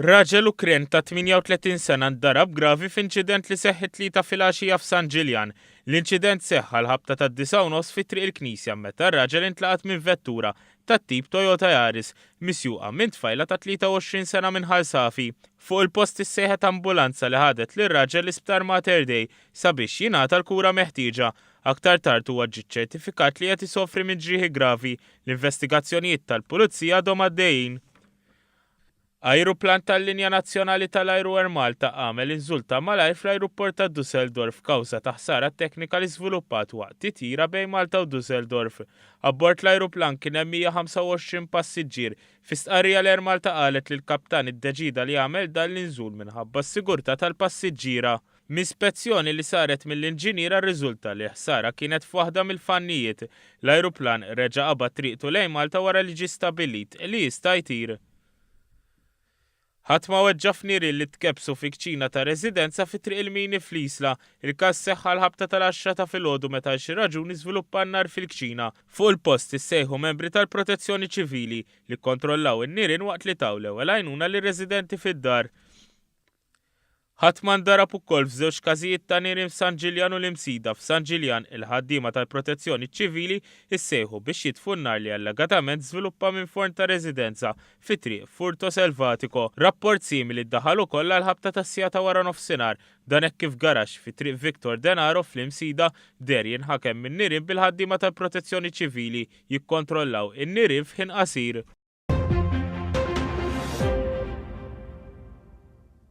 Raġel Ukren ta' 38 sena ndarab gravi f'inċident li seħħ it-tlieta filgħaxija f'San Ġiljan. L-inċident seħħ għal-ħabta tad-9:30 fi-triq il-Knisja meta r-raġel intlaqat minn vettura tat-tip Toyota Yaris misjuqa minn tfajla ta' 23 sena minn Ħalsafi. Fuq il-post issejħet ambulanza li ħadet lir-raġel l-Isptar Mater Dei sabiex jingħata l-kura meħtieġa. Aktar tard huwa ġie ċertifikat li qed isofri minn ġrieħi gravi. L-investigazzjonijiet tal-Pulizija għadhom għaddejjin. Ajruplan tal-Linja Nazzjonali tal-Ajru Air Malta għamel inżulta malajr fl-ajruport ta' Dusseldorf kawża ta' ħsara teknika li żviluppat waqt titjira bejn Malta u Dusseldorf. Abbord l-ajruplan kien hemm 125 passiġġier. Fi stqarrija l-Air Malta qalet li l-kaptan iddeċida li jagħmel dan l-inżul minħabba s-sigurtà tal-passiġġiera. Mispezzjoni li saret mill-inġiniera rriżulta li ħsara kienet f'waħda mill-fannijiet. L-ajruplan reġa' qabad triqtu lejn Malta wara li ġie stabbilit li jista' jtir. Ħadd ma weġġa' f'nierien li tkebsu fi kċina ta' residenza fi triq il-Mini fl-Isla. Il-każ seħħ l-ħabta tal-10 ta' filgħodu meta xi raġuni żviluppa n-nar fil-kċina. Fuq il-post issejħu membri tal-Protezzjoni Ċivili li kkontrollaw in-nierien waqt li taw l-ewwel għajnuna lir-residenti fid-dar. Ħadd ma ndarab ukoll f'żewġ każijiet ta' nierien f'San Ġiljan u l-Imsida. F'San Ġiljan il-ħaddiema tal-Protezzjoni Ċivili issejħu biex jitfu n-nar li allegatament żviluppa minn forn ta' residenza fi-triq Furto Selvatico. Rapport simili ddaħħal ukoll għall-ħabta tas-sija ta' wara nofsinhar. Dan hekk kif garax fi-triq Viktor Denaro fl-Imsida der jinħakem minn nierien bil-ħaddiema tal-Protezzjoni Ċivili jikkontrollaw in-nierien f'ħin qasir.